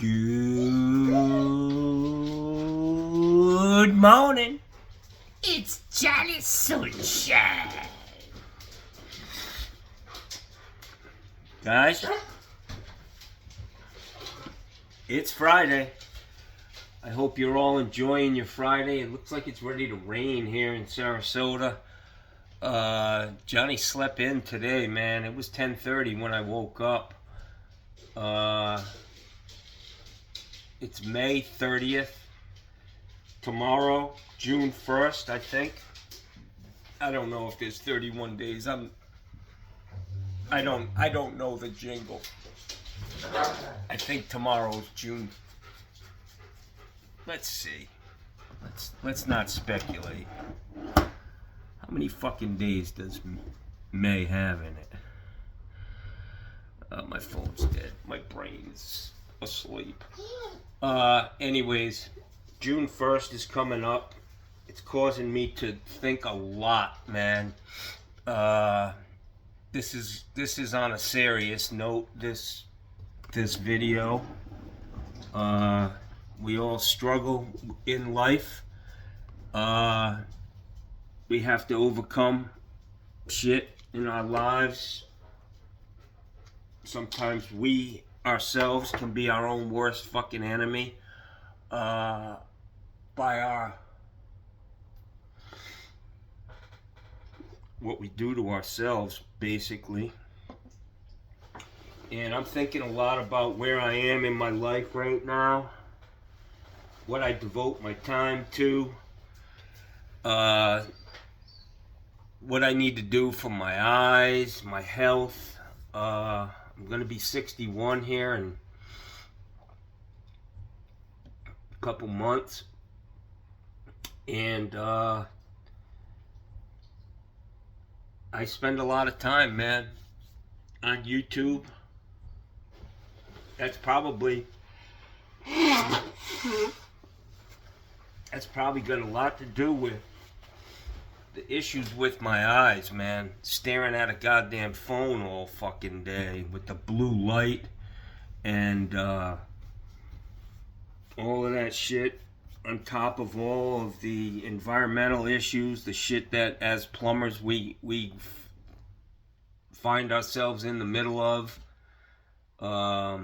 Good morning. It's Jolly Sunshine. Guys, it's Friday. I hope you're all enjoying your Friday. It looks like it's ready to rain here in Sarasota. Johnny slept in today, man. It was 10:30 when I woke up. It's May 30th. Tomorrow, June 1st, I think. I don't know if there's 31 days. I don't know the jingle. I think tomorrow's June. Let's see. Let's not speculate. How many fucking days does May have in it? My phone's dead. My brain's asleep. Anyways, June 1st is coming up. It's causing me to think a lot, man. This is on a serious note. This video. We all struggle in life. We have to overcome shit in our lives. Sometimes we ourselves can be our own worst fucking enemy. By what we do to ourselves, basically. And I'm thinking a lot about where I am in my life right now, what I devote my time to, what I need to do for my eyes, my health. I'm gonna be 61 here in a couple months, and I spend a lot of time, man, on YouTube. That's probably got a lot to do with the issues with my eyes, man. Staring at a goddamn phone all fucking day with the blue light and all of that shit, on top of all of the environmental issues, the shit that as plumbers we find ourselves in the middle of. Yeah,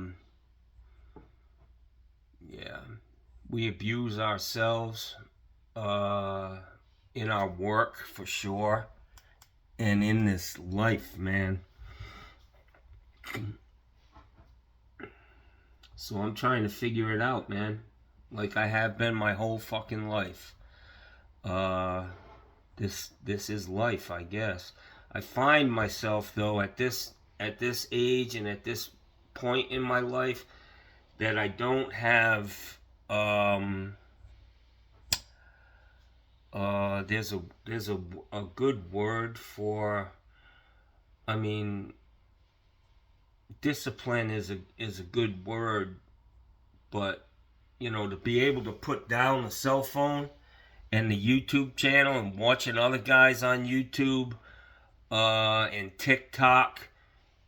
we abuse ourselves in our work, for sure, and in this life, man. So I'm trying to figure it out, man, like I have been my whole fucking life. This is life, I guess. I find myself, though, at this age and at this point in my life, that I don't have there's a good word for, I mean, discipline is a good word, but you know, to be able to put down the cell phone and the YouTube channel and watching other guys on YouTube and TikTok,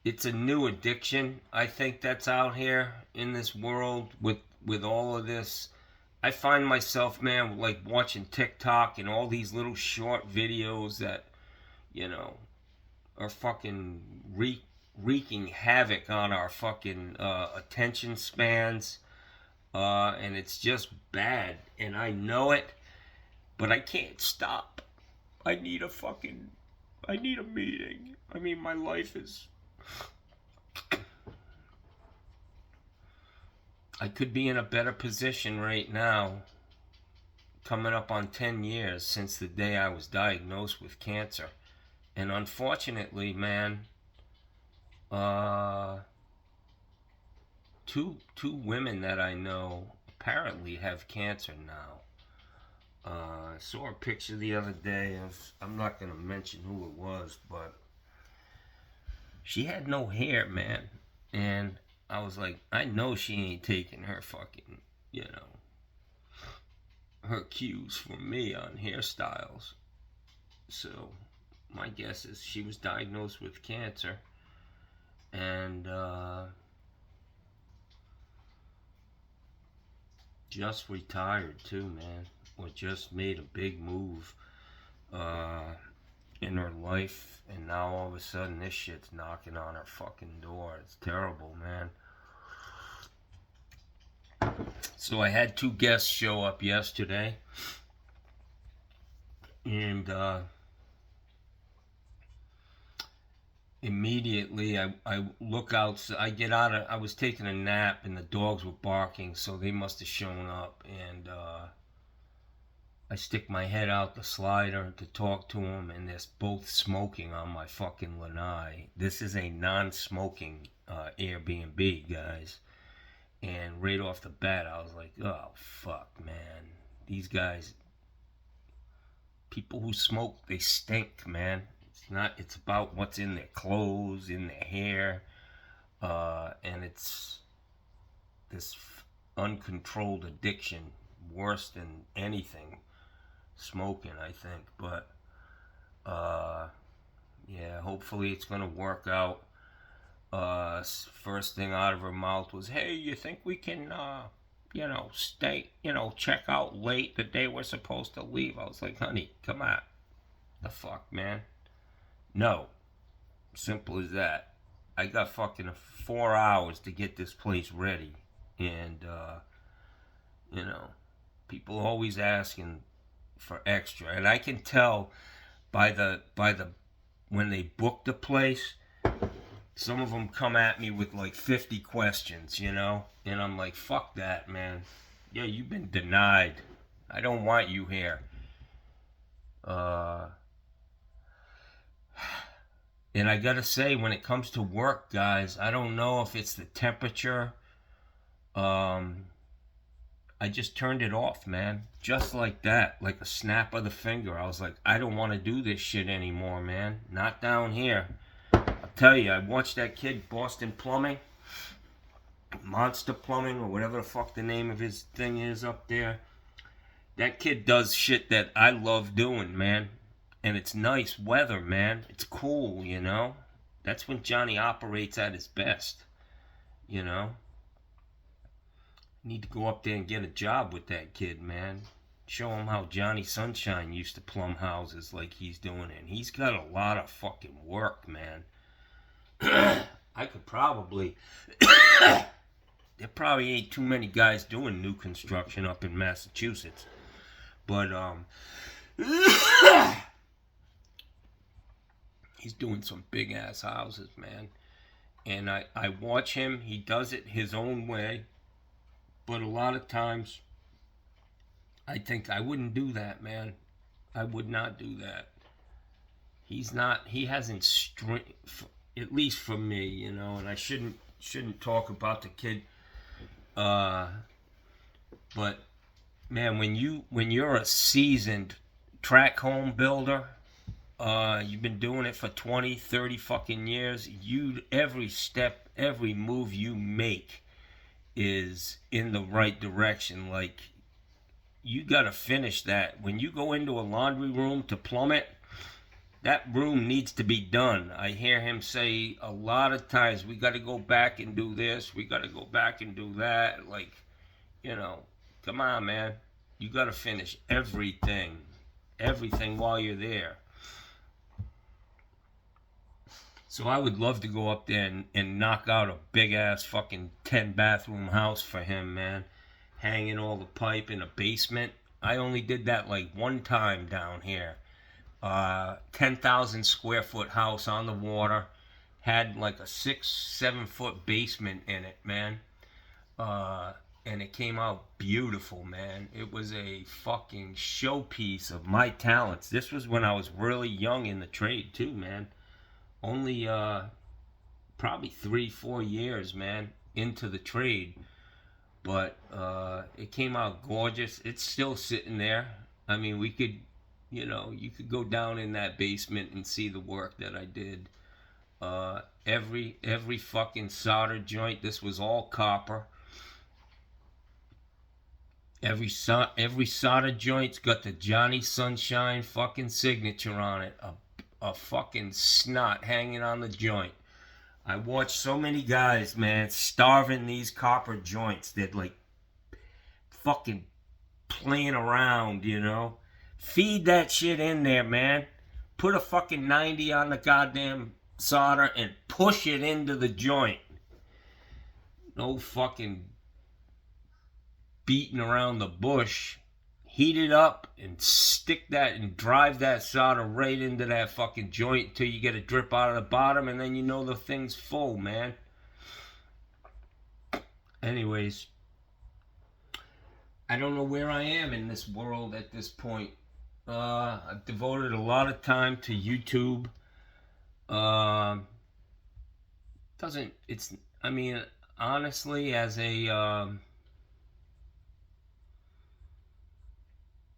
it's a new addiction, I think, that's out here in this world with all of this. I find myself, man, like watching TikTok and all these little short videos that, you know, are fucking wreaking havoc on our fucking attention spans. And it's just bad. And I know it, but I can't stop. I need a meeting. I mean, my life is... I could be in a better position right now, coming up on 10 years since the day I was diagnosed with cancer. And unfortunately, man, two women that I know apparently have cancer now. I saw a picture the other day of, I'm not going to mention who it was, but she had no hair, man. And I was like, I know she ain't taking her fucking, you know, her cues from me on hairstyles. So my guess is she was diagnosed with cancer, and just retired too, man, or just made a big move uh, in her life, and now all of a sudden this shit's knocking on her fucking door. It's terrible, man. So I had 2 guests show up yesterday, and immediately I look out. I get out of. I was taking a nap, and the dogs were barking, so they must have shown up, and I stick my head out the slider to talk to them, and they're both smoking on my fucking lanai. This is a non-smoking Airbnb, guys. And right off the bat, I was like, oh, fuck, man. These guys, people who smoke, they stink, man. It's about what's in their clothes, in their hair, and it's this uncontrolled addiction, worse than anything. Smoking, I think, but yeah, hopefully it's gonna work out. First thing out of her mouth was, "Hey, you think we can, stay, check out late the day we're supposed to leave?" I was like, "Honey, come on, the fuck, man, no, simple as that. I got fucking 4 hours to get this place ready, and people always asking for extra, and I can tell by the when they book the place, some of them come at me with like 50 questions, and I'm like, fuck that, man. Yeah, you've been denied. I don't want you here. And I gotta say, when it comes to work, guys, I don't know if it's the temperature. I just turned it off, man. Just like that. Like a snap of the finger. I was like, I don't want to do this shit anymore, man. Not down here. I'll tell you, I watched that kid, Boston Plumbing. Monster Plumbing, or whatever the fuck the name of his thing is up there. That kid does shit that I love doing, man. And it's nice weather, man. It's cool, That's when Johnny operates at his best, Need to go up there and get a job with that kid, man. Show him how Johnny Sunshine used to plumb houses like he's doing it. And he's got a lot of fucking work, man. I could probably... There probably ain't too many guys doing new construction up in Massachusetts. But, he's doing some big-ass houses, man. And I watch him. He does it his own way. But a lot of times, I think I wouldn't do that, man. I would not do that. He hasn't at least for me, and I shouldn't talk about the kid. But, man, when you're a seasoned track home builder, you've been doing it for 20, 30 fucking years, every step, every move you make is in the right direction. Like, you gotta finish that. When you go into a laundry room to plumb it, that room needs to be done. I hear him say a lot of times, we gotta go back and do this, we gotta go back and do that. Like, come on, man. You gotta finish everything while you're there. So I would love to go up there and knock out a big-ass fucking 10-bathroom house for him, man. Hanging all the pipe in a basement. I only did that like one time down here. 10,000 square foot house on the water. Had like a 6-7 foot basement in it, man. And it came out beautiful, man. It was a fucking showpiece of my talents. This was when I was really young in the trade too, man. Only probably 3-4 years, man, into the trade. But it came out gorgeous. It's still sitting there. I mean, we could, you could go down in that basement and see the work that I did. Every fucking solder joint. This was all copper. Every solder joint's got the Johnny Sunshine fucking signature on it. A fucking snot hanging on the joint. I watch so many guys, man, starving these copper joints. They're like fucking playing around, you know. Feed that shit in there, man. Put a fucking 90 on the goddamn solder and push it into the joint. No fucking beating around the bush. Heat it up and stick that and drive that solder right into that fucking joint until you get a drip out of the bottom, and then you know the thing's full, man. Anyways, I don't know where I am in this world at this point. I've devoted a lot of time to YouTube. Honestly, as a,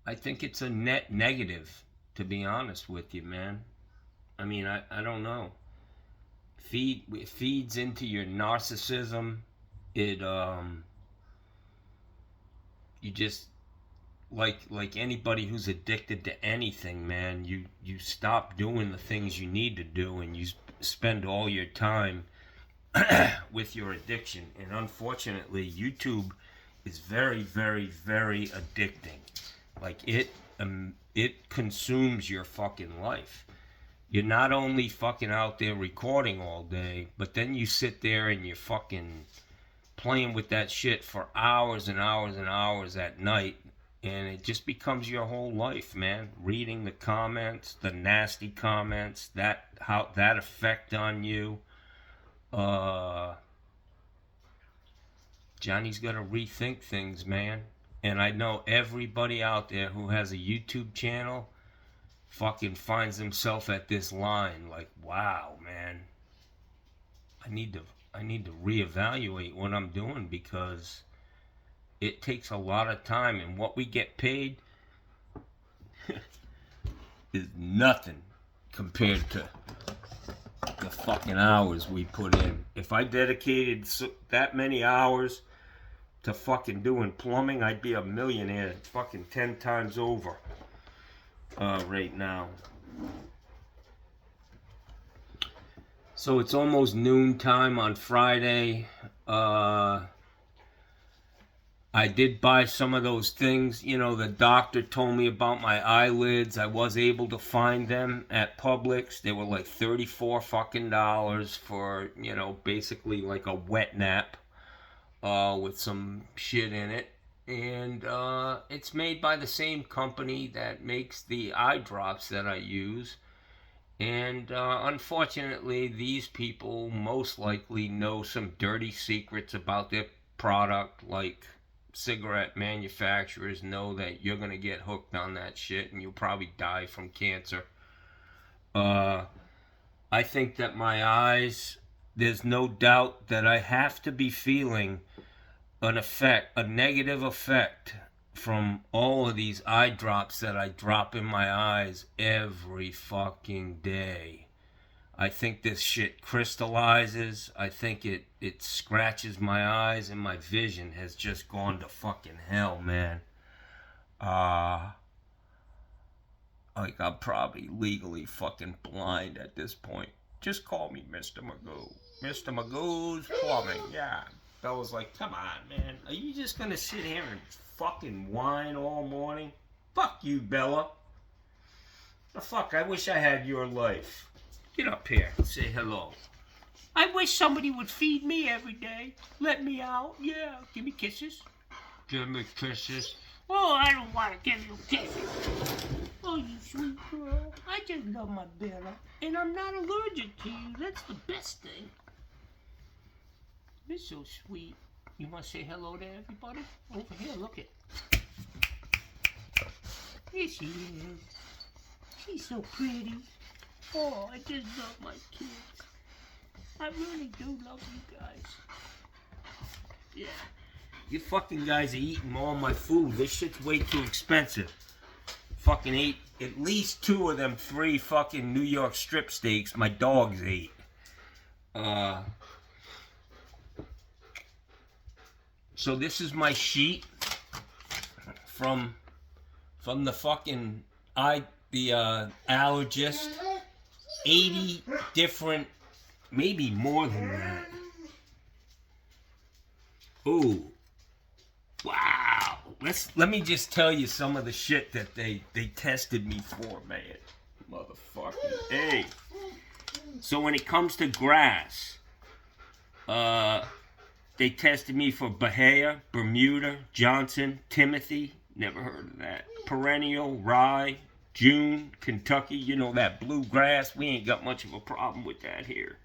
I think it's a net negative, to be honest with you, man. I mean, I don't know. It feeds into your narcissism. It, you just, like anybody who's addicted to anything, man, you stop doing the things you need to do, and you spend all your time with your addiction. And unfortunately, YouTube is very, very, very addicting. Like, it consumes your fucking life. You're not only fucking out there recording all day, but then you sit there and you're fucking playing with that shit for hours and hours and hours at night, and it just becomes your whole life, man. Reading the comments, the nasty comments, how that effect on you. Johnny's got to rethink things, man. And I know everybody out there who has a YouTube channel fucking finds himself at this line, like, wow, man, I need to reevaluate what I'm doing, because it takes a lot of time, and what we get paid is nothing compared to the fucking hours we put in. If I dedicated that many hours to fucking doing plumbing, I'd be a millionaire fucking 10 times over right now. So it's almost noontime on Friday. I did buy some of those things. You know, the doctor told me about my eyelids. I was able to find them at Publix. They were like $34 fucking dollars for, you know, basically like a wet nap with some shit in it. And it's made by the same company that makes the eye drops that I use. And unfortunately, these people most likely know some dirty secrets about their product, like cigarette manufacturers know that you're going to get hooked on that shit and you'll probably die from cancer. I think that my eyes, there's no doubt that I have to be feeling a negative effect from all of these eye drops that I drop in my eyes every fucking day. I think this shit crystallizes. I think it scratches my eyes, and my vision has just gone to fucking hell, man. Like, I'm probably legally fucking blind at this point. Just call me Mr. Magoo. Mr. Magoo's Plumbing, yeah. Bella's like, come on, man. Are you just gonna sit here and fucking whine all morning? Fuck you, Bella. The fuck, I wish I had your life. Get up here and say hello. I wish somebody would feed me every day. Let me out. Yeah, give me kisses. Give me kisses. Oh, I don't want to give you kisses. Oh, you sweet girl. I just love my Bella. And I'm not allergic to you. That's the best thing. You're so sweet. You want to say hello to everybody? Over here, look it. Here she is. She's so pretty. Oh, I just love my kids. I really do love you guys. Yeah. You fucking guys are eating all my food. This shit's way too expensive. Fucking ate at least 2 of them 3 fucking New York strip steaks my dogs ate. So this is my sheet from the fucking allergist. 80 different, maybe more than that. Ooh. Wow. let me just tell you some of the shit that they tested me for, man. Motherfucking A. So when it comes to grass, they tested me for Bahia, Bermuda, Johnson, Timothy, never heard of that. Perennial, Rye, June, Kentucky, you know that bluegrass. We ain't got much of a problem with that here.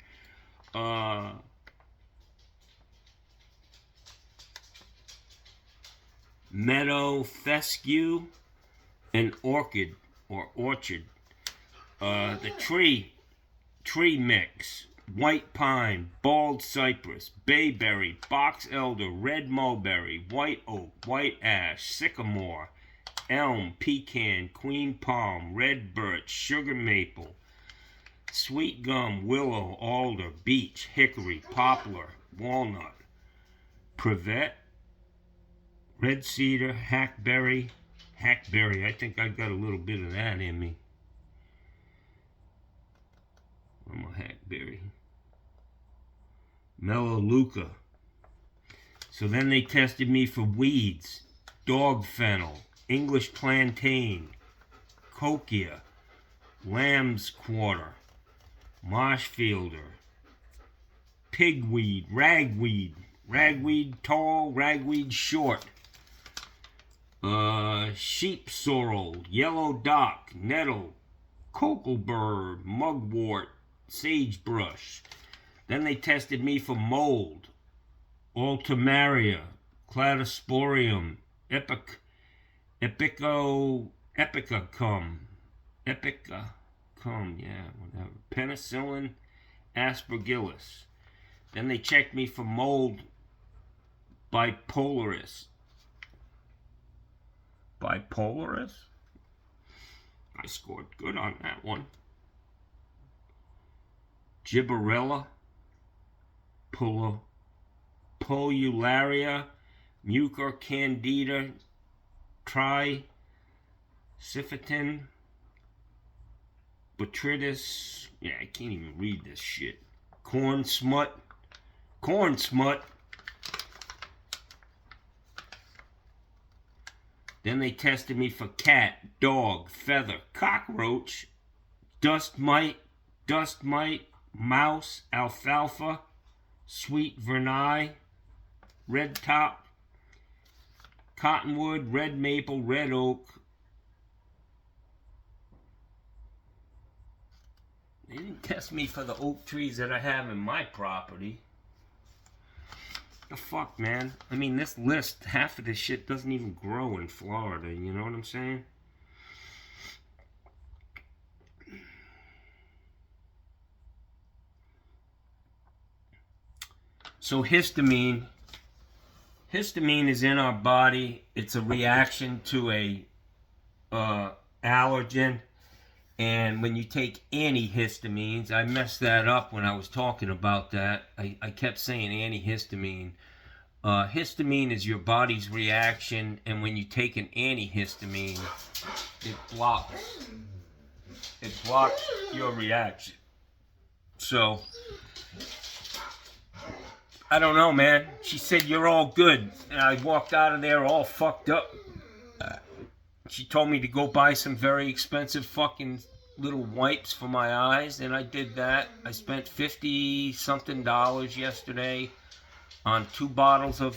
Meadow, fescue, and orchid or orchard. The tree mix. White pine, bald cypress, bayberry, box elder, red mulberry, white oak, white ash, sycamore, elm, pecan, queen palm, red birch, sugar maple, sweet gum, willow, alder, beech, hickory, poplar, walnut, privet, red cedar, hackberry, I think I got a little bit of that in me. I'm a hackberry. Melaleuca. So then they tested me for weeds, dog fennel, English plantain, cochia, lamb's quarter, marshfielder, pigweed, ragweed tall, ragweed short, sheep sorrel, yellow dock, nettle, cocklebur, mugwort, sagebrush. Then they tested me for mold, Altimaria, Cladosporium, epicacum, yeah, whatever. Penicillin, aspergillus. Then they checked me for mold, bipolaris. Bipolaris? I scored good on that one. Gibberella, Polularia, Mucor candida, Tricifitin, Botrytis. Yeah, I can't even read this shit. Corn smut. Then they tested me for cat, dog, feather, cockroach, dust mite, mouse, alfalfa, sweet verni, red top, cottonwood, red maple, red oak. They didn't test me for the oak trees that I have in my property. The fuck, man? I mean, this list, half of this shit doesn't even grow in Florida, you know what I'm saying? So histamine is in our body. It's a reaction to a allergen. And when you take antihistamines, I messed that up when I was talking about that. I kept saying antihistamine. Histamine is your body's reaction, and when you take an antihistamine, it blocks your reaction. So I don't know, man. She said, you're all good. And I walked out of there all fucked up. She told me to go buy some very expensive fucking little wipes for my eyes, and I did that. I spent $50-something yesterday on two bottles of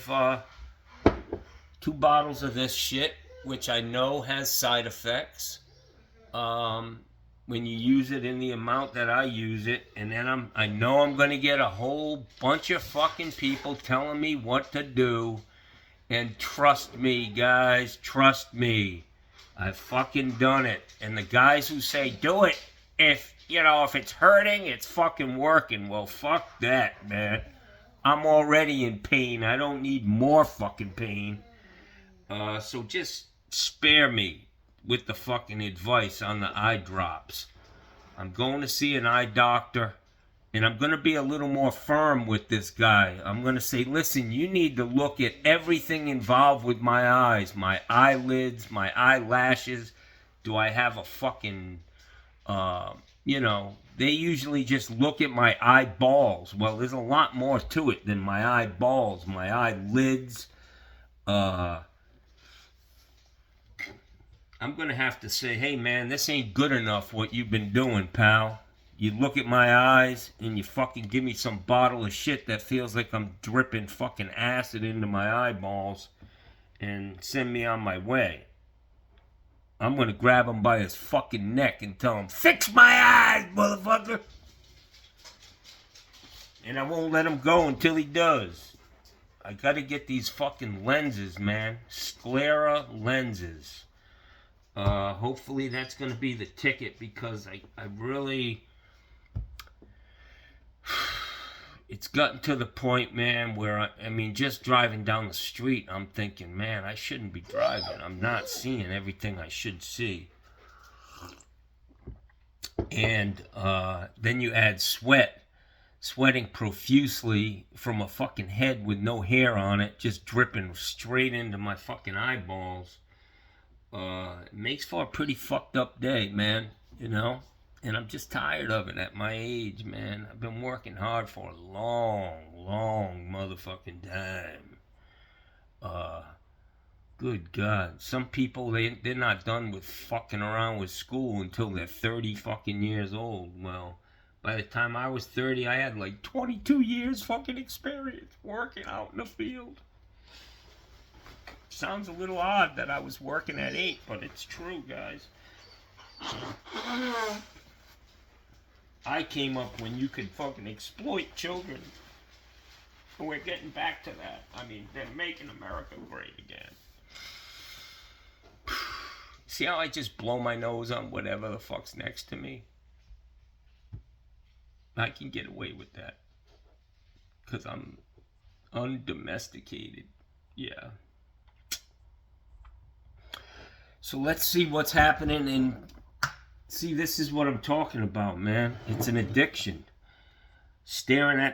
this shit, which I know has side effects. When you use it in the amount that I use it, and then I know I'm gonna get a whole bunch of fucking people telling me what to do, and trust me, guys, trust me, I've fucking done it. And the guys who say do it if it's hurting, it's fucking working, well, fuck that, man. I'm already in pain. I don't need more fucking pain. So just spare me with the fucking advice on the eye drops. I'm going to see an eye doctor, and I'm going to be a little more firm with this guy. I'm going to say, listen, you need to look at everything involved with my eyes, my eyelids, my eyelashes. Do I have a fucking, they usually just look at my eyeballs. Well, there's a lot more to it than my eyeballs, my eyelids, I'm going to have to say, hey, man, this ain't good enough what you've been doing, pal. You look at my eyes and you fucking give me some bottle of shit that feels like I'm dripping fucking acid into my eyeballs and send me on my way. I'm going to grab him by his fucking neck and tell him, fix my eyes, motherfucker. And I won't let him go until he does. I got to get these fucking lenses, man. Sclera lenses. Hopefully that's going to be the ticket, because I really... It's gotten to the point, man, where, I mean, just driving down the street, I'm thinking, man, I shouldn't be driving. I'm not seeing everything I should see. And then you add sweating profusely from a fucking head with no hair on it, just dripping straight into my fucking eyeballs. It makes for a pretty fucked up day, man, you know? And I'm just tired of it at my age, man. I've been working hard for a long motherfucking time. Good God. Some people, they're not done with fucking around with school until they're 30 fucking years old. Well, by the time I was 30, I had like 22 years fucking experience working out in the field. Sounds a little odd that I was working at 8, but it's true, guys. I came up when you could fucking exploit children. And we're getting back to that. I mean, they're making America great again. See how I just blow my nose on whatever the fuck's next to me? I can get away with that. Because I'm undomesticated. Yeah. So let's see what's happening in... See, this is what I'm talking about, man. It's an addiction.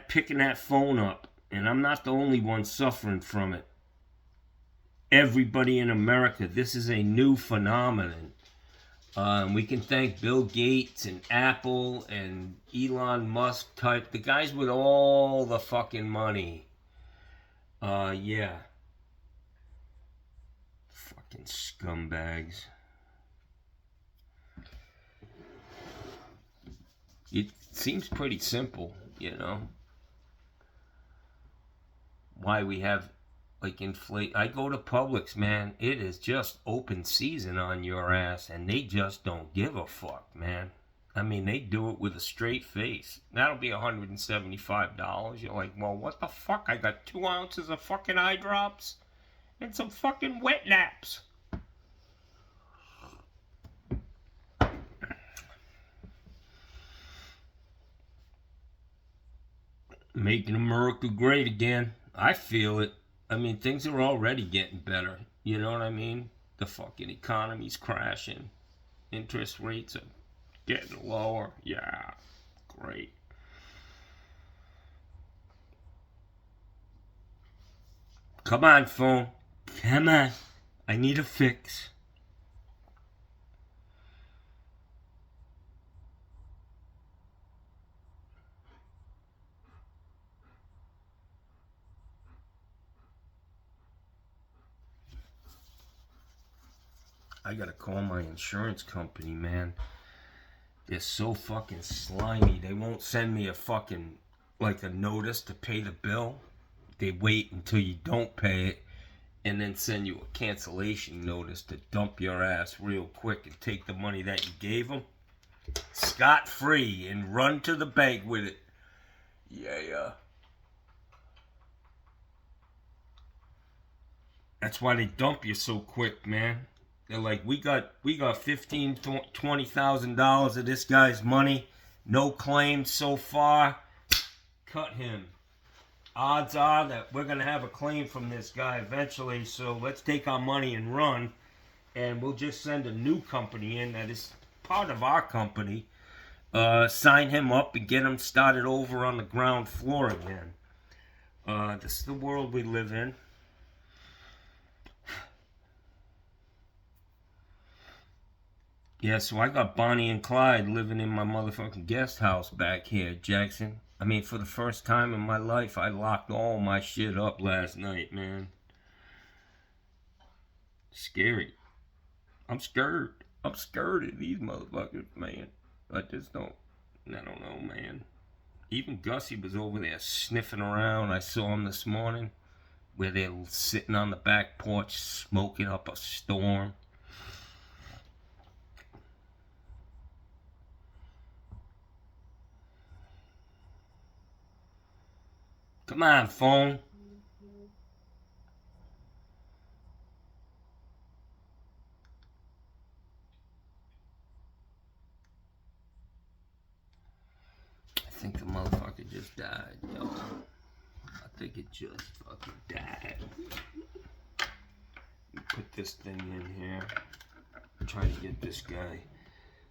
Picking that phone up. And I'm not the only one suffering from it. Everybody in America, this is a new phenomenon. We can thank Bill Gates and Apple and Elon Musk type. The guys with all the fucking money. Yeah. Fucking scumbags. It seems pretty simple, you know. Why we have, like, inflate. I go to Publix, man. It is just open season on your ass, and they just don't give a fuck, man. I mean, they do it with a straight face. That'll be $175. You're like, well, what the fuck? I got 2 ounces of fucking eye drops and some fucking wet naps. Making America great again. I feel it. I mean, things are already getting better. You know what I mean? The fucking economy's crashing. Interest rates are getting lower. Yeah, great. Come on, phone. Come on. I need a fix. I gotta call my insurance company, man. They're so fucking slimy. They won't send me a fucking, like, a notice to pay the bill. They wait until you don't pay it and then send you a cancellation notice to dump your ass real quick and take the money that you gave them scot-free and run to the bank with it. Yeah. That's why they dump you so quick, man. They're like, we got $15,000, $20,000 of this guy's money. No claims so far. Cut him. Odds are that we're going to have a claim from this guy eventually, so let's take our money and run. And we'll just send a new company in that is part of our company. Sign him up and get him started over on the ground floor again. This is the world we live in. Yeah, so I got Bonnie and Clyde living in my motherfucking guest house back here, Jackson. I mean, for the first time in my life, I locked all my shit up last night, man. Scary. I'm scared. I'm scared of these motherfuckers, man. I just don't. I don't know, man. Even Gussie was over there sniffing around. I saw him this morning where they're sitting on the back porch smoking up a storm. Come on, phone. I think the motherfucker just died, yo. I think it just fucking died. Put this thing in here. Try to get this guy.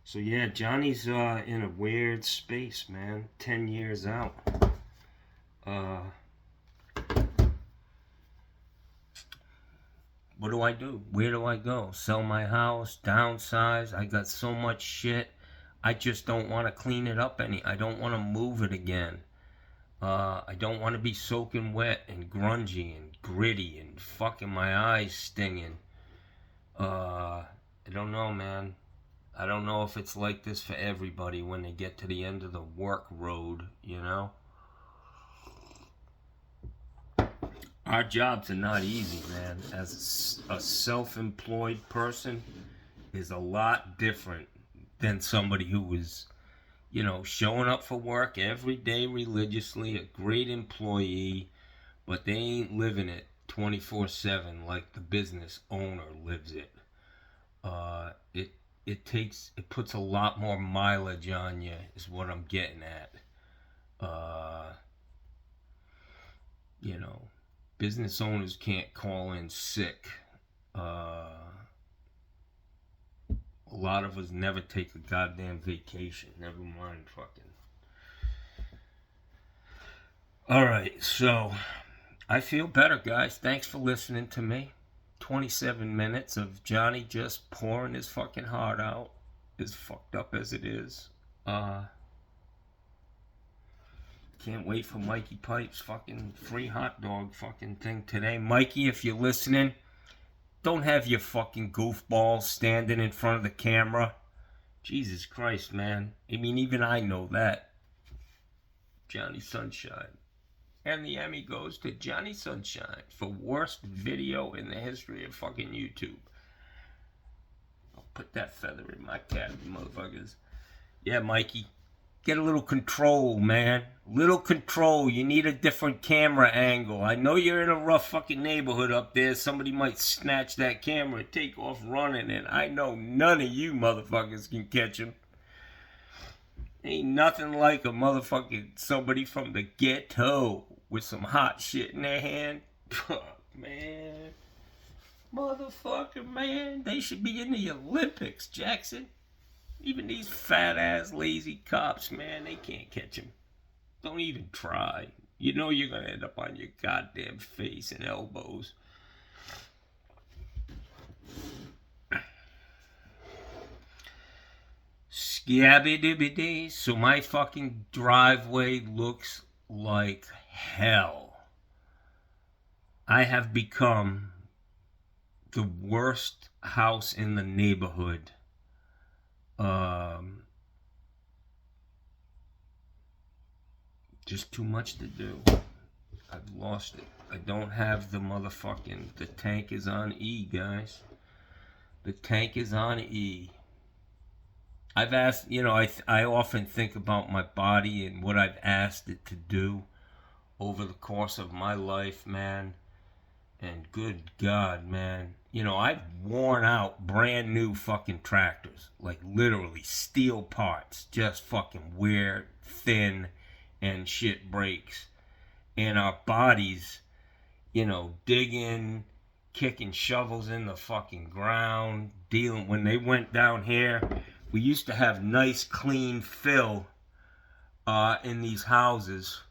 So yeah, Johnny's in a weird space, man. 10 years out. What do I do? Where do I go? Sell my house? Downsize? I got so much shit. I just don't want to clean it up any. I don't want to move it again. I don't want to be soaking wet and grungy and gritty and fucking my eyes stinging. I don't know, man. I don't know if it's like this for everybody when they get to the end of the work road, you know? Our jobs are not easy, man. As a self-employed person is a lot different than somebody who is, you know, showing up for work every day religiously, a great employee, but they ain't living it 24/7 like the business owner lives it. It puts a lot more mileage on you, is what I'm getting at. You know, business owners can't call in sick. A lot of us never take a goddamn vacation. Never mind fucking. Alright, so I feel better, guys. Thanks for listening to me. 27 minutes of Johnny just pouring his fucking heart out. As fucked up as it is. Can't wait for Mikey Pipe's fucking free hot dog fucking thing today. Mikey, if you're listening, don't have your fucking goofballs standing in front of the camera. Jesus Christ, man. I mean, even I know that. Johnny Sunshine. And the Emmy goes to Johnny Sunshine for worst video in the history of fucking YouTube. I'll put that feather in my cap, you motherfuckers. Yeah, Mikey. Get a little control, man. Little control. You need a different camera angle. I know you're in a rough fucking neighborhood up there. Somebody might snatch that camera and take off running, and I know none of you motherfuckers can catch him. Ain't nothing like a motherfucking somebody from the ghetto with some hot shit in their hand. Man. Motherfucker, man. They should be in the Olympics, Jackson. Even these fat-ass lazy cops, man, they can't catch him. Don't even try. You know you're gonna end up on your goddamn face and elbows. Scabby-dibby-dee. So my fucking driveway looks like hell. I have become the worst house in the neighborhood. Just too much to do. I've lost it. I don't have the motherfucking... The tank is on E, guys. The tank is on E. I've asked, you know, I often think about my body and what I've asked it to do over the course of my life, man. And good God, man. You know, I've worn out brand new fucking tractors. Like literally steel parts. Just fucking wear, thin, and shit breaks. And our bodies, you know, digging, kicking shovels in the fucking ground, dealing. When they went down here, we used to have nice clean fill in these houses.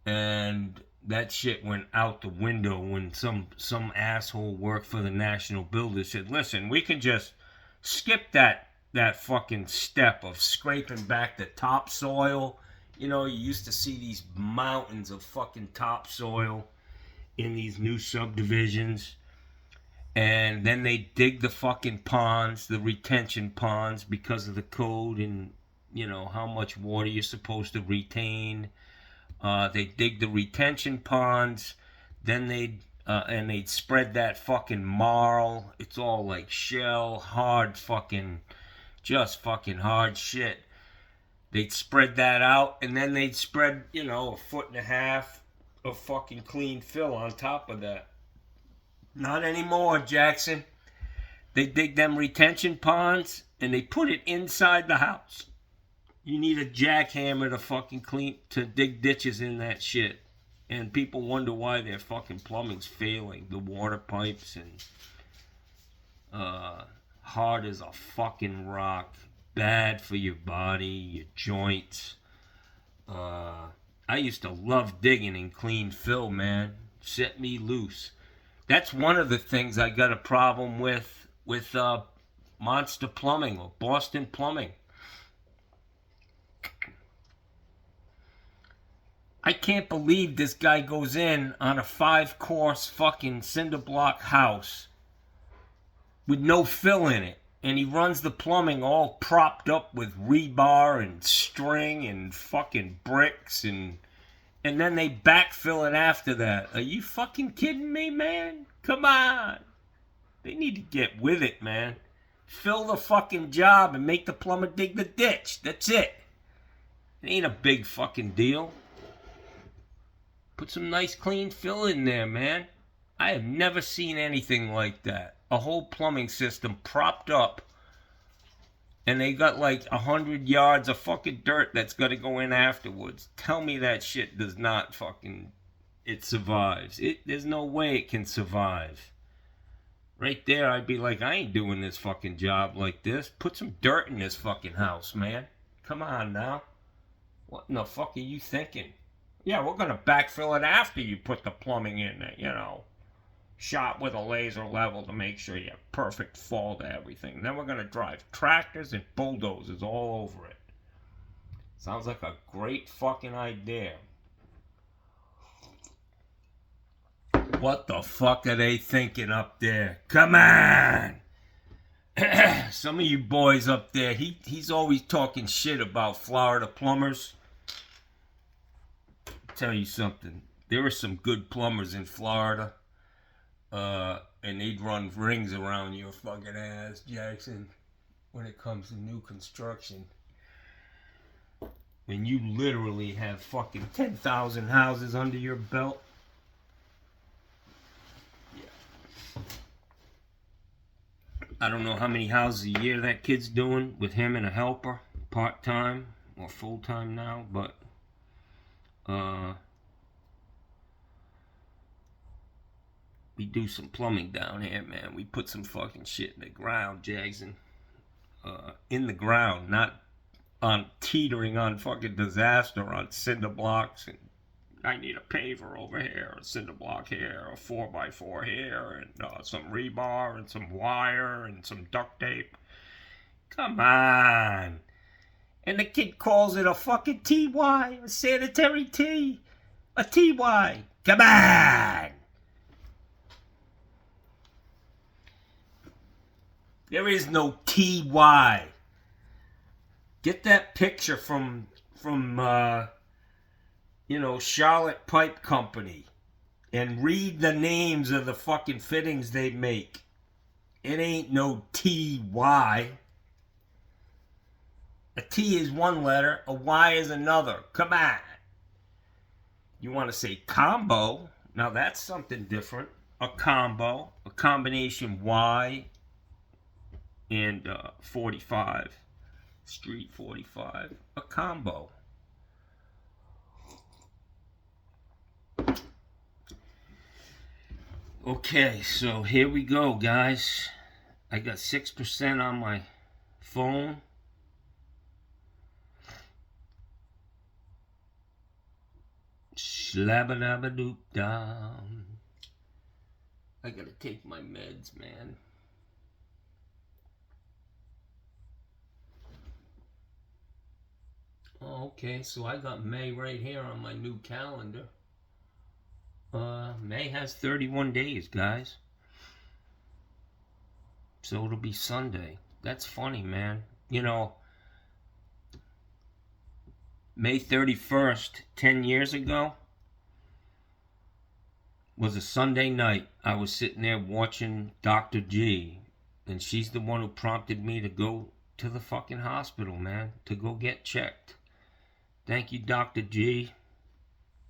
And that shit went out the window when some asshole worked for the National Builder said, listen, we can just skip that fucking step of scraping back the topsoil. You know, you used to see these mountains of fucking topsoil in these new subdivisions. And then they dig the fucking ponds, the retention ponds, because of the code and, you know, how much water you're supposed to retain. They dig the retention ponds, then they'd spread that fucking marl. It's all like shell, hard fucking, just fucking hard shit. They'd spread that out, and then they'd spread, you know, 1.5 feet of fucking clean fill on top of that. Not anymore, Jackson. They dig them retention ponds, and they put it inside the house. You need a jackhammer to fucking to dig ditches in that shit. And people wonder why their fucking plumbing's failing. The water pipes and hard as a fucking rock. Bad for your body, your joints. I used to love digging in clean fill, man. Set me loose. That's one of the things I got a problem with Monster Plumbing or Boston Plumbing. I can't believe this guy goes in on a 5-course fucking cinder block house with no fill in it. And he runs the plumbing all propped up with rebar and string and fucking bricks and then they backfill it after that. Are you fucking kidding me, man? Come on. They need to get with it, man. Fill the fucking job and make the plumber dig the ditch. That's it. It ain't a big fucking deal. Put some nice clean fill in there, man. I have never seen anything like that. A whole plumbing system propped up, and they got like 100 yards of fucking dirt that's got to go in afterwards. Tell me that shit does not fucking... It survives. There's no way it can survive. Right there, I'd be like, I ain't doing this fucking job like this. Put some dirt in this fucking house, man. Come on now. What in the fuck are you thinking? Yeah, we're gonna backfill it after you put the plumbing in there, you know. Shot with a laser level to make sure you have perfect fall to everything. Then we're gonna drive tractors and bulldozers all over it. Sounds like a great fucking idea. What the fuck are they thinking up there? Come on! Some of you boys up there, he's always talking shit about Florida plumbers. Tell you something. There are some good plumbers in Florida. And they'd run rings around your fucking ass, Jackson, when it comes to new construction. When you literally have fucking 10,000 houses under your belt. Yeah. I don't know how many houses a year that kid's doing with him and a helper, part-time or full-time now, but we do some plumbing down here, man. We put some fucking shit in the ground, Jackson. In the ground, not on teetering on fucking disaster on cinder blocks. And I need a paver over here, a cinder block here, a 4x4 here, and some rebar and some wire and some duct tape. Come on. And the kid calls it a fucking TY, a sanitary T, a TY. Come on. There is no TY. Get that picture from Charlotte Pipe Company and read the names of the fucking fittings they make. It ain't no TY. A T is one letter, a Y is another. Come on. You want to say combo? Now that's something different. A combo, a combination Y and 45, Street 45, a combo. Okay, so here we go, guys. I got 6% on my phone. Slabba-dabba-doop down. I gotta take my meds, man. Oh, okay, so I got May right here on my new calendar. May has 31 days, guys. So it'll be Sunday. That's funny, man. You know, May 31st, 10 years ago, was a Sunday night. I was sitting there watching Dr. G, and she's the one who prompted me to go to the fucking hospital, man, to go get checked. Thank you, Dr. G.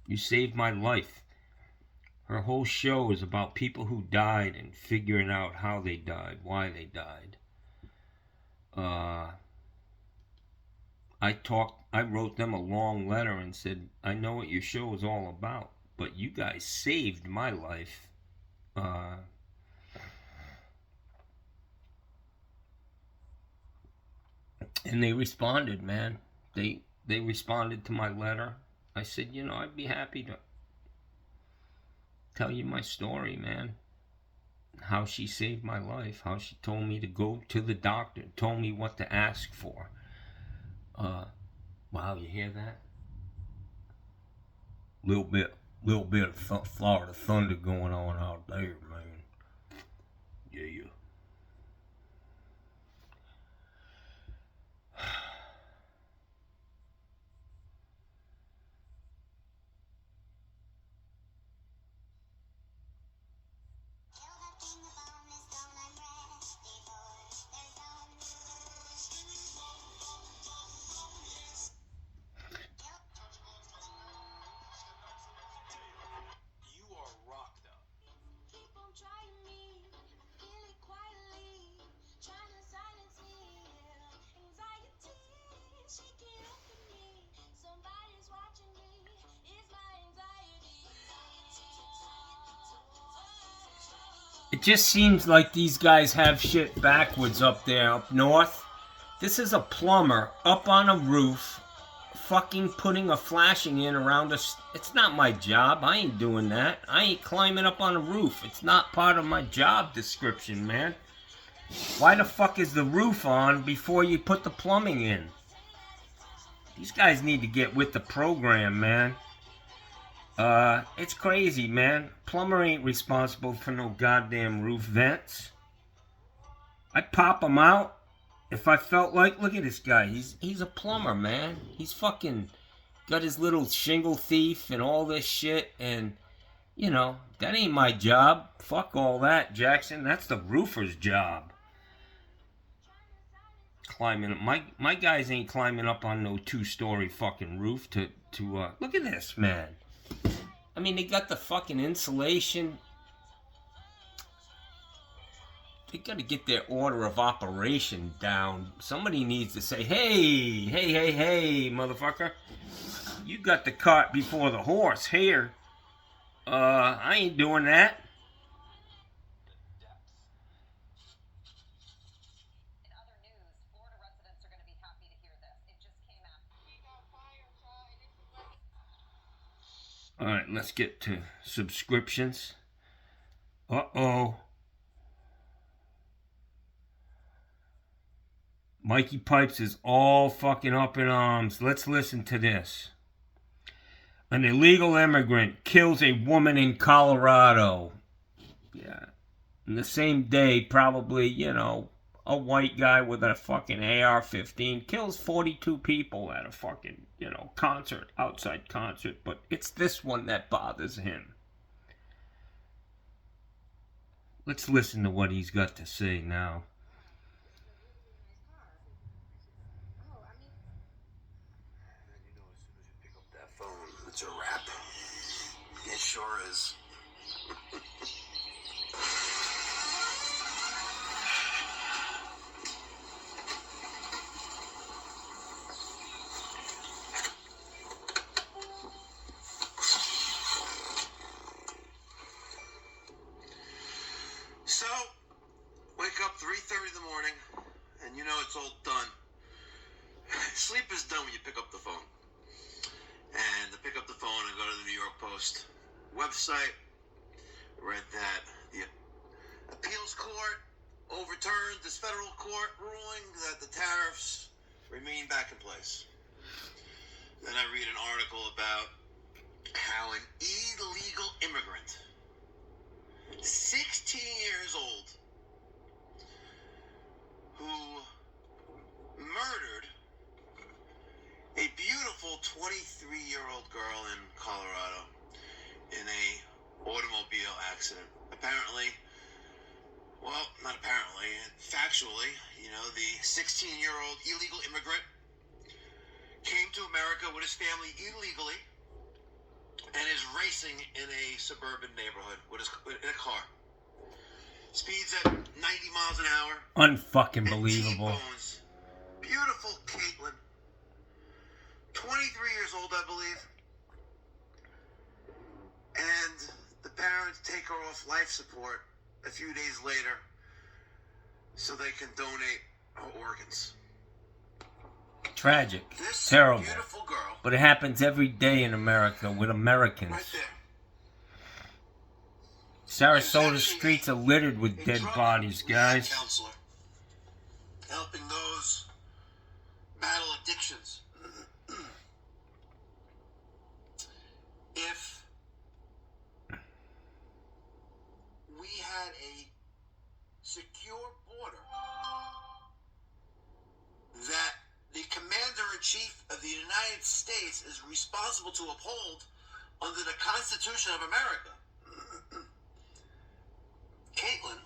You saved my life. Her whole show is about people who died and figuring out how they died, why they died. I wrote them a long letter and said, I know what your show is all about, but you guys saved my life. And they responded, man. They responded to my letter. I said, you know, I'd be happy to tell you my story, man. How she saved my life. How she told me to go to the doctor. Told me what to ask for. Wow, you hear that? Little bit of Florida thunder going on out there, man. Yeah. It just seems like these guys have shit backwards up there, up north. This is a plumber up on a roof, fucking putting a flashing in around us. It's not my job. I ain't doing that. I ain't climbing up on a roof. It's not part of my job description, man. Why the fuck is the roof on before you put the plumbing in? These guys need to get with the program, man. It's crazy, man. Plumber ain't responsible for no goddamn roof vents. I'd pop them out if I felt like. Look at this guy. He's a plumber, man. He's fucking got his little shingle thief and all this shit. And, you know, that ain't my job. Fuck all that, Jackson. That's the roofer's job. Climbing. My guys ain't climbing up on no 2-story fucking roof to look at this, man. I mean, they got the fucking insulation. They got to get their order of operation down. Somebody needs to say, hey, motherfucker. You got the cart before the horse here. I ain't doing that. Alright, let's get to subscriptions. Uh-oh. Mikey Pipes is all fucking up in arms. Let's listen to this. An illegal immigrant kills a woman in Colorado. Yeah. And the same day, probably, you know, a white guy with a fucking AR-15 kills 42 people at a fucking, you know, concert, outside concert. But it's this one that bothers him. Let's listen to what he's got to say now. It's a wrap. It sure is. So, wake up 3:30 in the morning, and you know it's all done. Sleep is done when you pick up the phone. And to pick up the phone and go to the New York Post website, read that the appeals court overturned this federal court ruling that the tariffs remain back in place. Then I read an article about how an illegal immigrant, 16 years old, 23-year-old girl in Colorado in a automobile accident. Apparently, well, not apparently, factually, the 16-year-old illegal immigrant came to America with his family illegally and is racing in a suburban neighborhood in a car. Speeds at 90 miles an hour. Unfucking believable. T-bones. Beautiful Caitlin. 23 years old, I believe. And the parents take her off life support a few days later so they can donate her organs. Tragic. This terrible. Beautiful girl. But it happens every day in America with Americans. Right there. Sarasota streets are littered with dead bodies, guys. Counselor, helping those battle addictions. If we had a secure border that the Commander-in-Chief of the United States is responsible to uphold under the Constitution of America, Caitlin,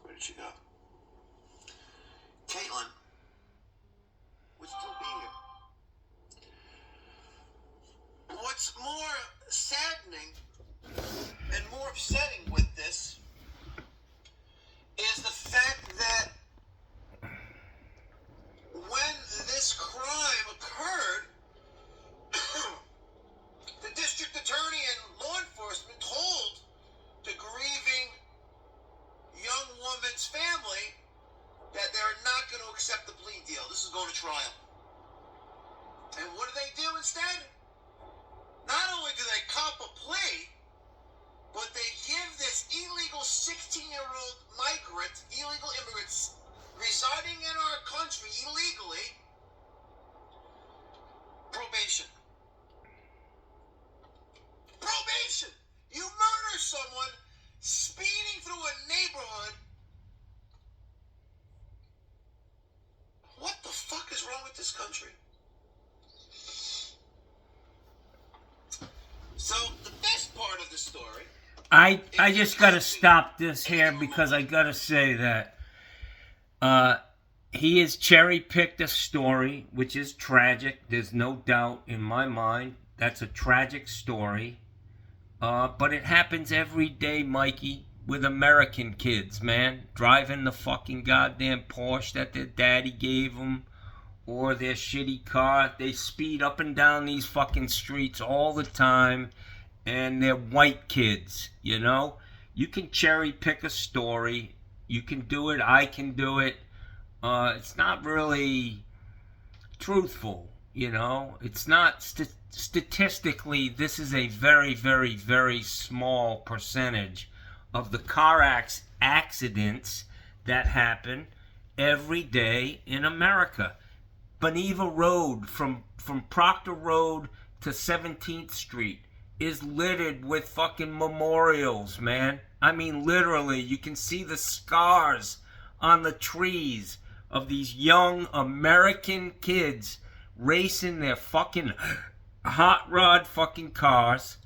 where did she go? Caitlin would still be here. What's more saddening and more upsetting with this is the fact that when this crime occurred, the district attorney and law enforcement told the grieving young woman's family that they're not going to accept the plea deal. This is going to trial. And what do they do instead? Not only do they cop a plea, but they give this illegal 16-year-old migrant, illegal immigrants residing in our country illegally, probation. Probation! You murder someone speeding through a neighborhood. What the fuck is wrong with this country? So, the best part of the story... I just gotta stop this here because I gotta say that he has cherry-picked a story, which is tragic. There's no doubt in my mind. That's a tragic story. But it happens every day, Mikey, with American kids, man. Driving the fucking goddamn Porsche that their daddy gave them, or their shitty car. They speed up and down these fucking streets all the time, and they're white kids, you know? You can cherry pick a story. You can do it. I can do it. It's not really truthful, you know? It's not... Statistically, this is a very, very, very small percentage of the car accidents that happen every day in America. Bonneva Road, from Proctor Road to 17th Street, is littered with fucking memorials, man. I mean, literally, you can see the scars on the trees of these young American kids racing their fucking hot rod fucking cars,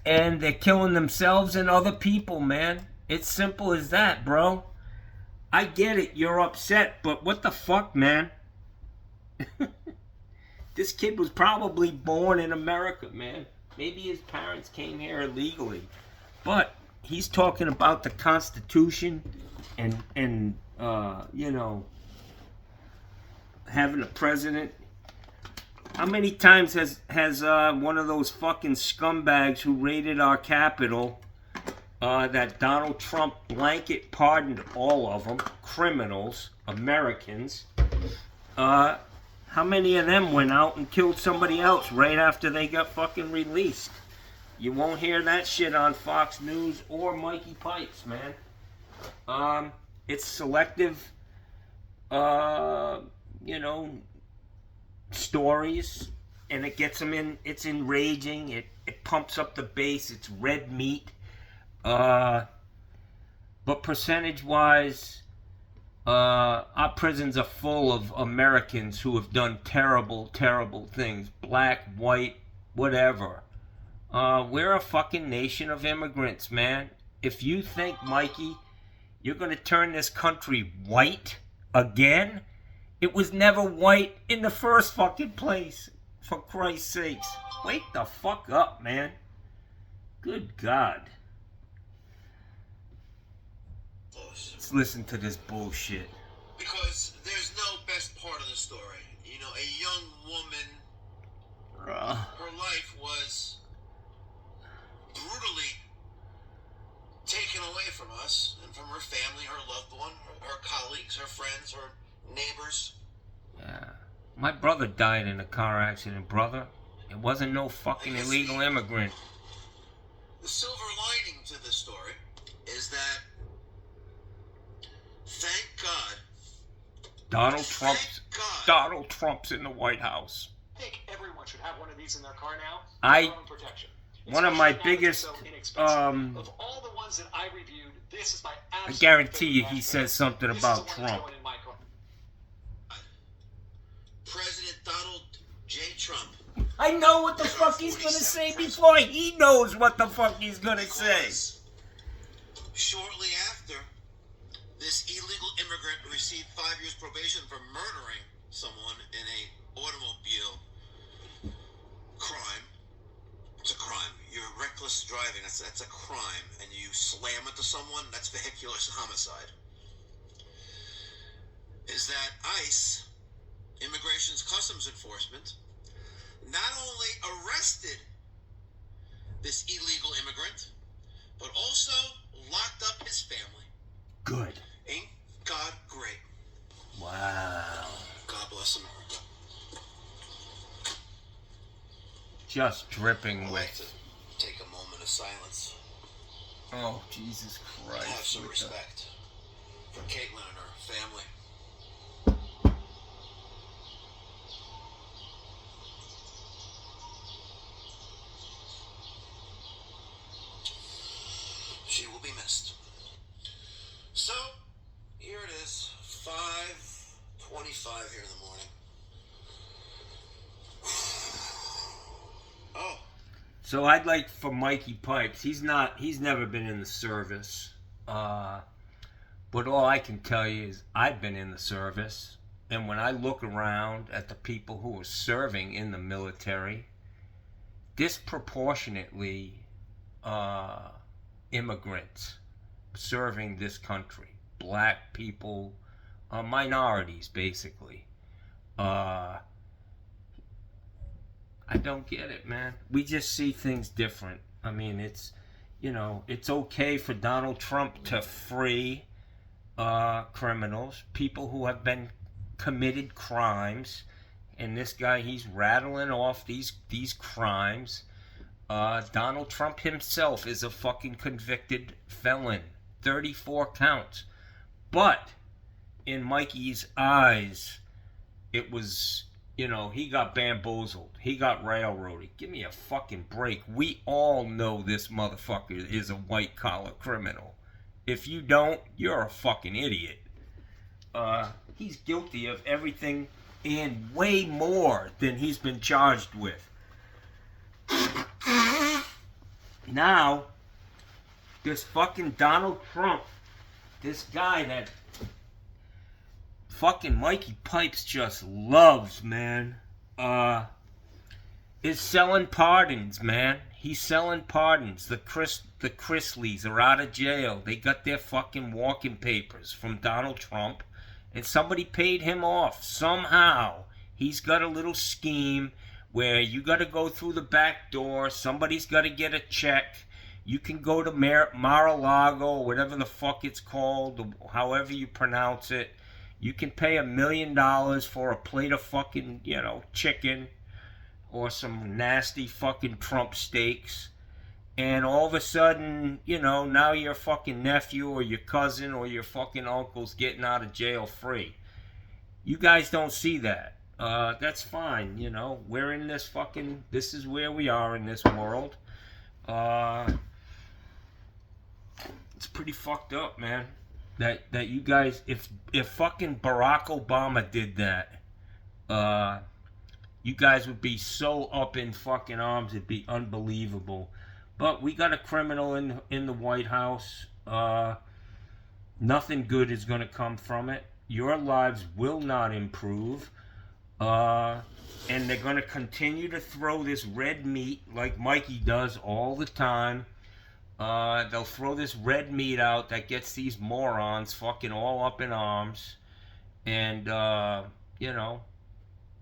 and they're killing themselves and other people, man. It's simple as that, bro. I get it, you're upset, but what the fuck, man? This kid was probably born in America, man. Maybe his parents came here illegally, but he's talking about the Constitution and you know, having a president. How many times has one of those fucking scumbags who raided our Capitol, that Donald Trump blanket pardoned all of them, criminals, Americans, how many of them went out and killed somebody else right after they got fucking released? You won't hear that shit on Fox News or Mikey Pipes, man. It's selective, you know, stories, and it gets them in. It's enraging. It pumps up the base. It's red meat. But percentage-wise, Our prisons are full of Americans who have done terrible, terrible things. Black, white, whatever. We're a fucking nation of immigrants, man. If you think, Mikey, you're gonna turn this country white again, it was never white in the first fucking place. For Christ's sakes. Wake the fuck up, man. Good God. Let's listen to this bullshit. Because there's no best part of the story. You know, a young woman, her life was brutally taken away from us and from her family, her loved one, her colleagues, her friends, her neighbors. Yeah. My brother died in a car accident, brother. It wasn't no fucking illegal immigrant. The silver lining to this story is that, thank God, Donald Trump's in the White House. I think everyone should have one of these in their car now. Protection. One of my biggest, of all the ones that I reviewed, this is my I guarantee you he says something about Trump. President Donald J. Trump. I know what the fuck he's gonna say before he knows what the fuck he's gonna say. Shortly after, this illegal immigrant received 5 years probation for murdering someone in a automobile crime. It's a crime. You're reckless driving. That's a crime. And you slam into someone, that's vehicular homicide. Is that ICE, Immigration's Customs Enforcement, not only arrested this illegal immigrant, but also locked up his family. Good. Ain't God great? Wow. God bless him. Just dripping I'd with. like to take a moment of silence. Oh, Jesus Christ. Have some respect for Caitlin and her family. She will be missed. So, here it is, 5:25 here in the morning. Oh. So I'd like for Mikey Pipes. He's never been in the service. But all I can tell you is I've been in the service. And when I look around at the people who are serving in the military, disproportionately immigrants serving this country. Black people, minorities basically. I don't get it, man. We just see things different. I mean, it's okay for Donald Trump to free criminals, people who have been committed crimes, and this guy, he's rattling off these crimes. Donald Trump himself is a fucking convicted felon. 34 counts. But in Mikey's eyes, it was, he got bamboozled. He got railroaded. Give me a fucking break. We all know this motherfucker is a white-collar criminal. If you don't, you're a fucking idiot. He's guilty of everything and way more than he's been charged with. Now, this fucking Donald Trump, this guy that fucking Mikey Pipes just loves, man, is selling pardons, man. He's selling pardons. The Chrisleys are out of jail. They got their fucking walking papers from Donald Trump, and somebody paid him off. Somehow, he's got a little scheme where you got to go through the back door. Somebody's got to get a check. You can go to Mar-a-Lago, or whatever the fuck it's called, however you pronounce it. You can pay $1 million for a plate of fucking, chicken or some nasty fucking Trump steaks. And all of a sudden, now your fucking nephew or your cousin or your fucking uncle's getting out of jail free. You guys don't see that. That's fine, We're in this is where we are in this world. It's pretty fucked up, man. that you guys, if fucking Barack Obama did that, you guys would be so up in fucking arms, it'd be unbelievable. But we got a criminal in the White House. Nothing good is going to come from it. Your lives will not improve. And they're going to continue to throw this red meat like Mikey does all the time. They'll throw this red meat out that gets these morons fucking all up in arms. And, you know,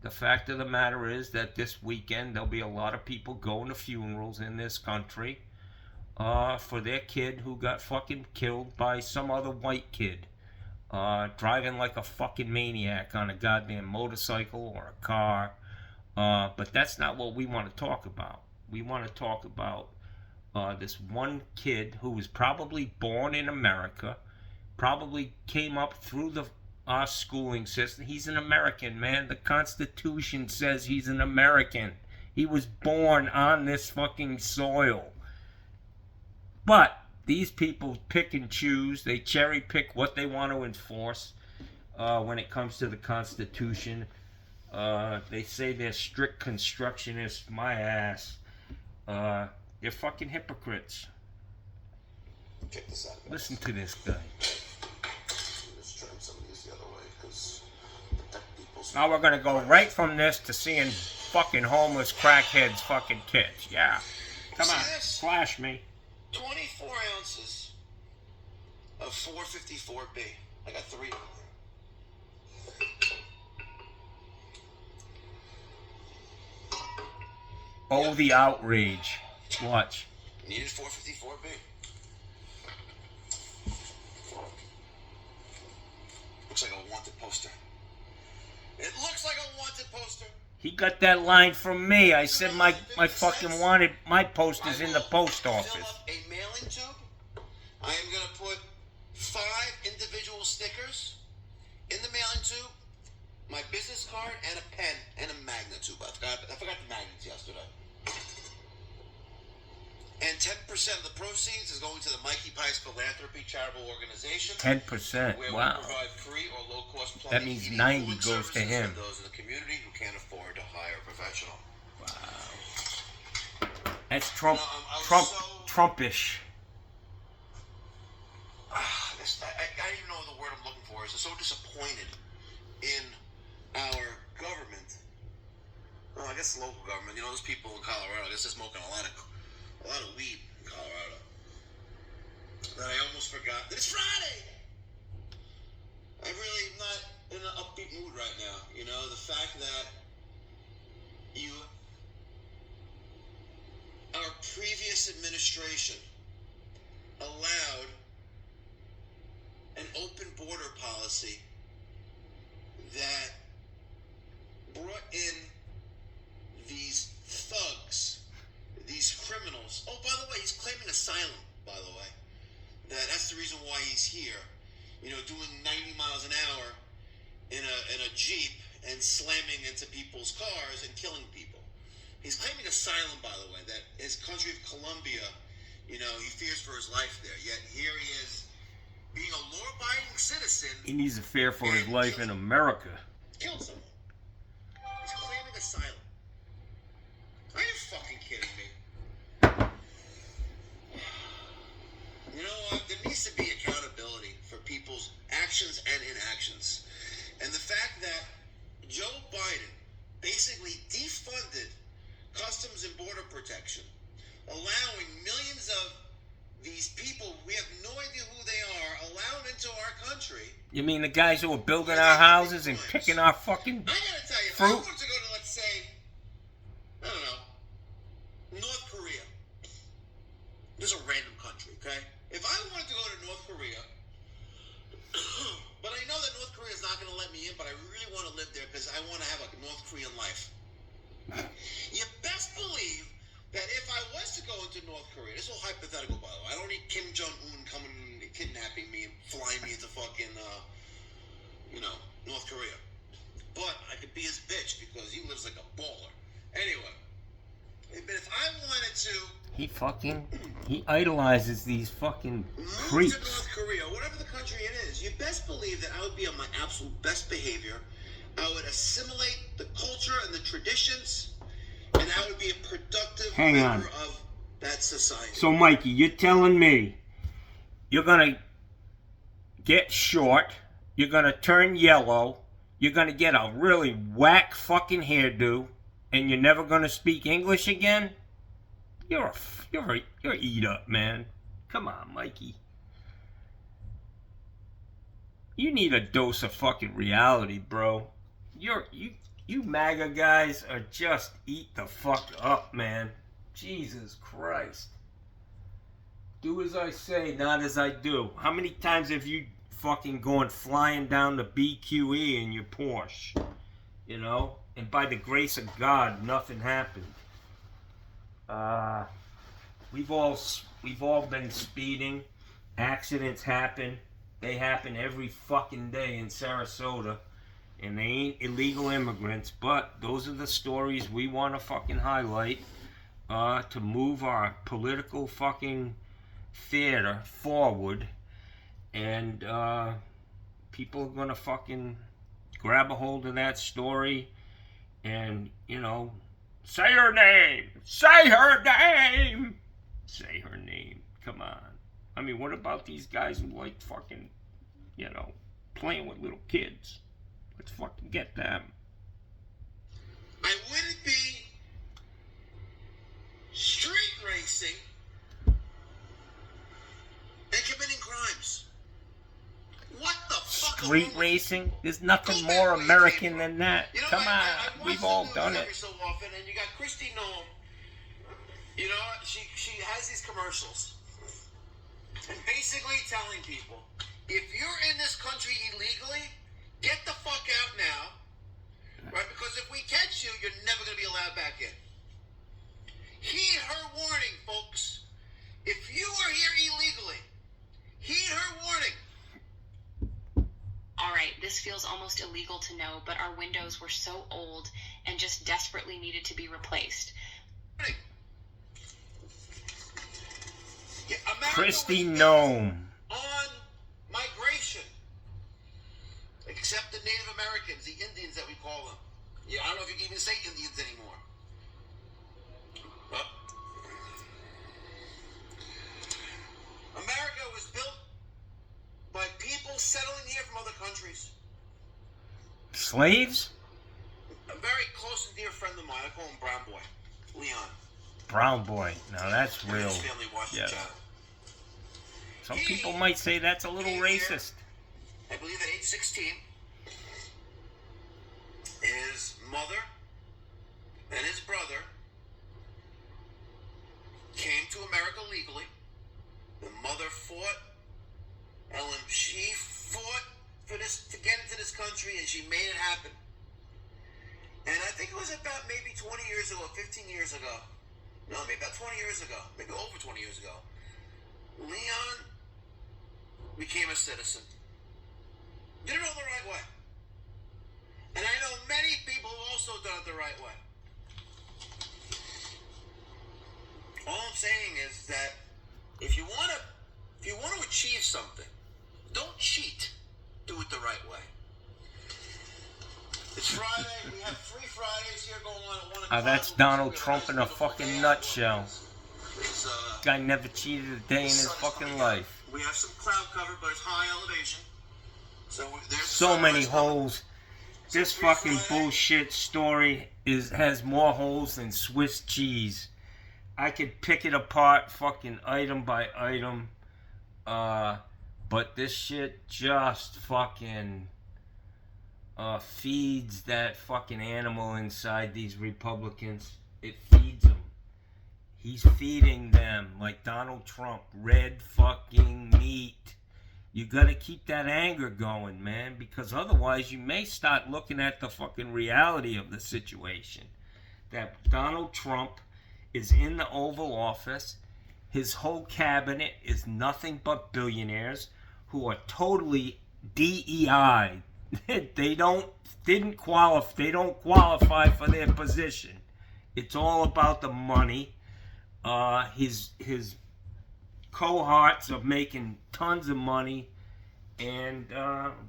the fact of the matter is that this weekend there'll be a lot of people going to funerals in this country for their kid who got fucking killed by some other white kid. Driving like a fucking maniac on a goddamn motorcycle or a car. But that's not what we want to talk about. We want to talk about this one kid who was probably born in America, probably came up through our schooling system. He's an American, man. The Constitution says he's an American. He was born on this fucking soil. But these people pick and choose. They cherry pick what they want to enforce when it comes to the Constitution. They say they're strict constructionists. My ass. They're fucking hypocrites. Check this out, guys. Listen to this guy. Let's turn some of these the other way, because now we're gonna go right from this to seeing fucking homeless crackheads fucking kids. Yeah. Come on, flash me. 24 ounces of 454B. I got 3 of them. Oh, the outrage. Watch. Needed 454B. Looks like a wanted poster. It looks like a wanted poster. He got that line from me. I said my fucking wanted, my poster's in the post office. Fill up a mailing tube. I am going to put 5 individual stickers in the mailing tube, my business card, and a pen, and a magnet tube. I forgot the magnets yesterday. And 10% of the proceeds is going to the Mikey Pies Philanthropy charitable organization. 10%. Where wow. We provide free or low-cost plumbing. That means 90 goes to him. For those in the community who can't afford to hire a professional. Wow. That's Trumpish. I don't even know the word I'm looking for. I'm so disappointed in our government. Well, I guess local government. You know, those people in Colorado, I guess they're smoking a lot of weed in Colorado. That I almost forgot that it's Friday. I'm really not in an upbeat mood right now. You know, the fact that our previous administration allowed an open border policy that brought in these thugs, these criminals. Oh, by the way, he's claiming asylum, by the way. That's the reason why he's here. You know, doing 90 miles an hour in a Jeep and slamming into people's cars and killing people. He's claiming asylum, by the way, that his country of Colombia, you know, he fears for his life there. Yet here he is, being a law-abiding citizen. He needs to fear for his life in America. Killed someone. He's claiming asylum. Are you fucking kidding me? You know what? There needs to be accountability for people's actions and inactions. And the fact that Joe Biden basically defunded Customs and Border Protection, allowing millions of these people, we have no idea who they are, allowed into our country. You mean the guys who are building our houses and picking our fucking I gotta tell you, fruit? if I wanted to go to, let's say, I don't know, North Korea. This is a random country, okay? If I wanted to go to North Korea, but I know that North Korea is not going to let me in, but I really want to live there because I want to have a North Korean life. You best believe that if I was to go into North Korea, this is all hypothetical, by the way. I don't need Kim Jong-un coming and kidnapping me and flying me into fucking, North Korea. But I could be his bitch because he lives like a baller. Anyway, but if I wanted to... He idolizes these fucking move creeps. to North Korea, whatever the country it is, best believe that I would be on my absolute best behavior. I would assimilate the culture and the traditions, and I would be a productive member of that society. So, Mikey, you're telling me you're going to get short, you're going to turn yellow, you're going to get a really whack fucking hairdo, and you're never going to speak English again? You're eat up, man. Come on, Mikey. You need a dose of fucking reality, bro. You MAGA guys are just eat the fuck up, man. Jesus Christ. Do as I say, not as I do. How many times have you fucking gone flying down the BQE in your Porsche? You know? And by the grace of God, nothing happened. We've all been speeding. Accidents happen. They happen every fucking day in Sarasota. And they ain't illegal immigrants, but those are the stories we want to fucking highlight to move our political fucking theater forward. And people are gonna fucking grab a hold of that story and, you know, say her name! Say her name! Say her name. Come on. I mean, what about these guys who like fucking, you know, playing with little kids? Let's fucking get them. I wouldn't be street racing and committing crimes. What the fuck? Street racing? There's nothing more American than that. You know, Come on, we've all done it. Every so often, and you got Christy Noem. You know, she has these commercials, and basically telling people, if you're in this country illegally, get the fuck out now, right? Because if we catch you, you're never going to be allowed back in. Heed her warning, folks. If you are here illegally, heed her warning. All right, this feels almost illegal to know, but our windows were so old and just desperately needed to be replaced. Yeah, Christy Noem. On migration. Except the Native Americans, the Indians that we call them. Yeah, I don't know if you can even say Indians anymore. But America was built by people settling here from other countries. Slaves? A very close and dear friend of mine, I call him Brown Boy, Leon. Brown Boy. Now that's real. His family watched the child. Some people might say that's a little racist. I believe at age 16, his mother and his brother came to America legally. The mother fought. She fought for this to get into this country, and she made it happen. And I think it was about maybe 20 years ago, 15 years ago. No, maybe about 20 years ago. Maybe over 20 years ago. Leon became a citizen. Did it all the right way. And I know many people who also done it the right way. All I'm saying is that if you want to achieve something, don't cheat. Do it the right way. It's Friday. We have 3 Fridays here going on at 1 o'clock. That's Donald Trump in a fucking nutshell. Guy never cheated a day in his fucking life. We have some cloud cover, but it's high elevation. So many holes. This fucking bullshit story has more holes than Swiss cheese. I could pick it apart fucking item by item. But this shit just fucking feeds that fucking animal inside these Republicans. It feeds them. He's feeding them like Donald Trump. Red fucking meat. You gotta keep that anger going, man, because otherwise you may start looking at the fucking reality of the situation. That Donald Trump is in the Oval Office. His whole cabinet is nothing but billionaires who are totally DEI. They don't qualify for their position. It's all about the money. His cohorts are making tons of money, And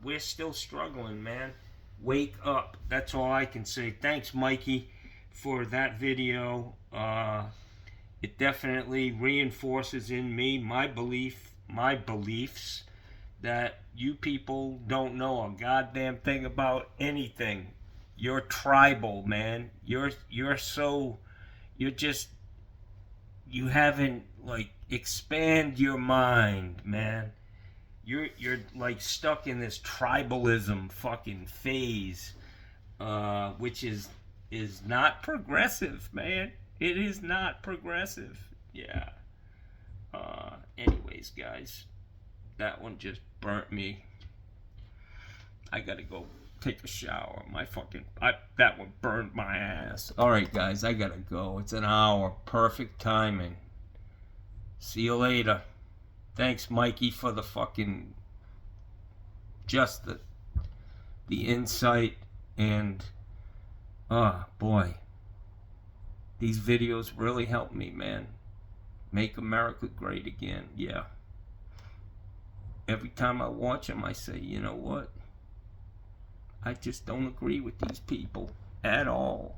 we're still struggling, man. Wake up. That's all I can say. Thanks, Mikey, for that video. It definitely reinforces in me my beliefs that you people don't know a goddamn thing about anything. You're tribal, man. You haven't like expand your mind, man. You're like stuck in this tribalism fucking phase, which is not progressive, man. It is not progressive. Yeah. Anyways, guys, that one just burnt me. I gotta go take a shower. That one burned my ass. All right, guys, I gotta go. It's an hour. Perfect timing. See you later. Thanks, Mikey, for the fucking just the insight and boy, these videos really help me, man. Make America great again. Yeah. Every time I watch them, I say, you know what? I just don't agree with these people at all.